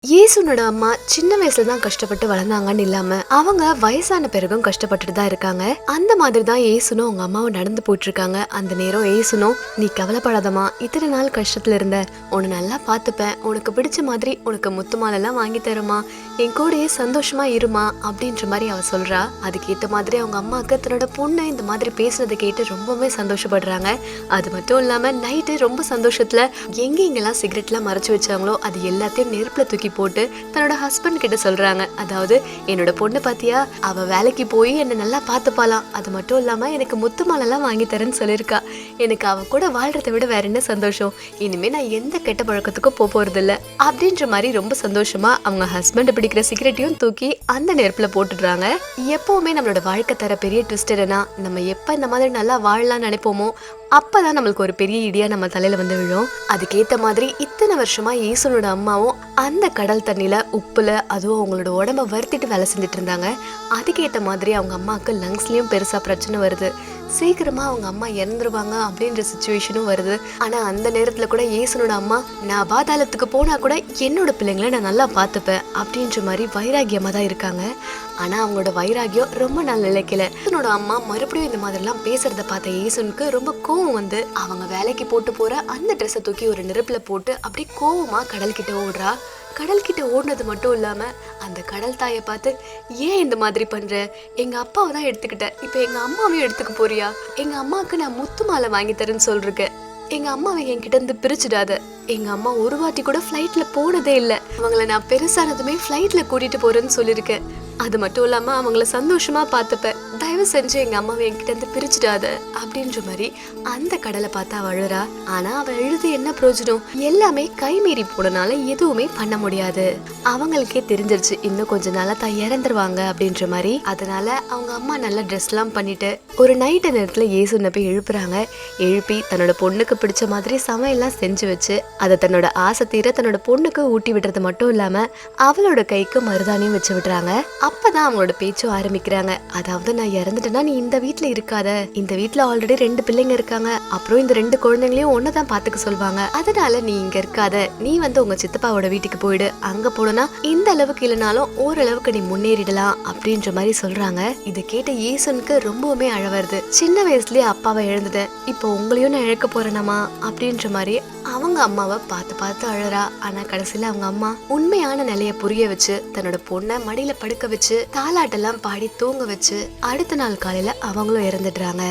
இயேசுனோட அம்மா சின்ன வயசுல தான் கஷ்டப்பட்டு வளர்ந்தாங்கன்னு இல்லாம அவங்க வயசான பிறகும் கஷ்டப்பட்டுட்டு தான் இருக்காங்க. அந்த மாதிரி தான் இயேசுனும் அவங்க அம்மாவை நடந்து போயிட்டு இருக்காங்க. அந்த நேரம் இயேசுனும், நீ கவலைப்படாதமா, இத்தனை நாள் கஷ்டத்துல இருந்த, உன்னை நல்லா பாத்துப்பேன், உனக்கு பிடிச்ச மாதிரி உனக்கு முத்து மாலெல்லாம் வாங்கி தருமா, என் கூடயே சந்தோஷமா இருமா அப்படின்ற மாதிரி அவ சொல்றா. அதுக்கேத்த மாதிரி அவங்க அம்மாவுக்கு தன்னோட பொண்ணு இந்த மாதிரி பேசுறதை கேட்டு ரொம்பவே சந்தோஷப்படுறாங்க. அது மட்டும் இல்லாம நைட்டு ரொம்ப சந்தோஷத்துல எங்கெங்கெல்லாம் சிகரெட்லாம் மறைச்சு வச்சாங்களோ அது எல்லாத்தையும் நெருப்புல தூக்கி போட்டு தன்னோட ஹஸ்பண்ட் கிட்ட சொல்றாங்க. அதாவது, என்னோட பொண்ணு பாத்தியா, அவ வேலைக்கு போய் என்ன நல்லா பாத்துப்பாலாம், அது மட்டும் இல்லாம எனக்கு முத்து மாலெல்லாம் வாங்கி தரேன்னு சொல்லியிருக்கா. எனக்கு அவ கூட வாழ்றதை விட வேற என்ன சந்தோஷம், இனிமே நான் எந்த கெட்ட பழக்கத்துக்கும் போறது இல்ல அப்படின்ற மாதிரி ரொம்ப சந்தோஷமா அவங்க ஹஸ்பண்ட் பிடிக்கிற சிகரெட்டையும் தூக்கி அந்த நெருப்புல போட்டுடுறாங்க. எப்பவுமே நம்மளோட வாழ்க்கை தர பெரிய ட்விஸ்ட் என்னன்னா, நம்ம எப்ப இந்த மாதிரி நல்லா வாழலாம்னு நினைப்போமோ அப்பதான் நம்மளுக்கு ஒரு பெரிய இடியா நம்ம தலையில வந்து விழும். அதுக்கேத்த மாதிரி இத்தனை வருஷமா இயேசுனோட அம்மாவும் அந்த கடல் தண்ணியில உப்புல அதுவும் அவங்களோட உடம்ப வருத்திட்டு வேலை செஞ்சுட்டு இருந்தாங்க. அதுக்கேத்த மாதிரி அவங்க அம்மாவுக்கு லங்ஸ்லயும் பெருசா பிரச்சனை வருது. சீக்கிரமா அவங்க அம்மா இறந்துருவாங்க அப்படின்ற சிச்சுவேஷனும் வருது. ஆனா அந்த நேரத்துல கூட இயேசுனோட அம்மா, நான் பாதாளத்துக்கு போனா கூட என்னோட பிள்ளைங்களை நான் நல்லா பார்த்துப்பேன் அப்படின்ற மாதிரி வைராகியமா தான் இருக்காங்க. ஆனா அவங்களோட வைராகியம் ரொம்ப நாள் நிலைக்கல. இயேசுனோட அம்மா மறுபடியும் இந்த மாதிரி எல்லாம் பேசுறத பார்த்த இயேசுனுக்கு ரொம்ப கோவம் வந்து அவங்க வேலைக்கு போட்டு போற அந்த ட்ரெஸ்ஸை தூக்கி ஒரு நெருப்புல போட்டு அப்படி கோவமா கடல் கிட்ட ஓடுறா. கடல் கிட்ட ஓடுனது மட்டும் இல்லாம அந்த கடல் தாயை பார்த்து, ஏன் இந்த மாதிரி பண்ற, எங்க அப்பாவை தான் எடுத்துக்கிட்ட, இப்ப எங்க அம்மாவையும் எடுத்துக்க போறியா, எங்க அம்மாவுக்கு நான் முத்து மாலை வாங்கி தரேன்னு சொல்றேன், எங்க அம்மாவை என்கிட்ட இருந்து பிரிச்சுடாத. எங்க அம்மா ஒரு வாட்டி கூட ஃப்ளைட்ல போனதே இல்லை, அவங்கள நான் பெருசானதுமே ஃப்ளைட்ல கூட்டிட்டு போறேன்னு சொல்லியிருக்கேன். அது மட்டும் இல்லாம அவங்கள சந்தோஷமா பார்த்துப்பேன், தயவு செஞ்சு எங்க அம்மாவை என்கிட்ட இருந்து பிரிச்சுடாத அப்படின்ற மாதிரி அந்த கடலை பார்த்தா அழுறா. ஆனா அவ எழுது என்ன பிரயோஜனம், எல்லாமே கைமீறி போனனால எதுவுமே பண்ண முடியாது. அவங்களுக்கே தெரிஞ்சிருச்சு இன்னும் கொஞ்ச நாளா தான் இறந்துருவாங்க அப்படின்ற மாதிரி. அதனால அவங்க அம்மா நல்ல ட்ரெஸ் எல்லாம் பண்ணிட்டு ஒரு நைட்டு நேரத்துல இயேசுனை போய் எழுப்புறாங்க. எழுப்பி தன்னோட பொண்ணுக்கு பிடிச்ச மாதிரி சமையல்லாம் செஞ்சு வச்சு அதை தன்னோட ஆசை தீர தன்னோட பொண்ணுக்கு ஊட்டி விடுறது மட்டும் இல்லாம அவளோட கைக்கு மருதாணியும் வச்சு விடுறாங்க. அப்பதான் அவங்களோட பேச்சும் ஆரம்பிக்கிறாங்க. அதாவது, நான் இறந்துட்டேன்னா நீ இந்த வீட்டுல இருக்காத, இந்த வீட்டுல ஆல்ரெடி 2 பிள்ளைங்க இருக்காங்க, அப்புறம் இந்த 2 குழந்தைங்களையும் ஒன்னதான் பாத்துக்க சொல்வாங்க, அதனால நீ இங்க இருக்காத, நீ வந்து உங்க சித்தப்பாவோட வீட்டுக்கு போயிடு, அங்க போனா இந்த அளவுக்கு இல்லைனாலும் ஓரளவுக்கு நீ முன்னேறிடலாம் அப்படின்ற மாதிரி சொல்றாங்க. இதை கேட்ட இயேசுனுக்கு ரொம்பவுமே அழ வருது. சின்ன வயசுலயே அப்பாவை இழந்துட்டேன், இப்போ உங்களையும் நான் இழக்க போறேனாமா அப்படின்ற மாதிரி அவங்க அம்மாவை பார்த்து பார்த்து அழறா. ஆனா கடைசியில அவங்க அம்மா உண்மையான நிலைய புரிய வச்சு தன்னோட பொண்ணை மடியில படுக்க வச்சு தாலாட்டெல்லாம் பாடி தூங்க வச்சு அடுத்த நாள் காலையில அவங்களும் இறந்துடுறாங்க.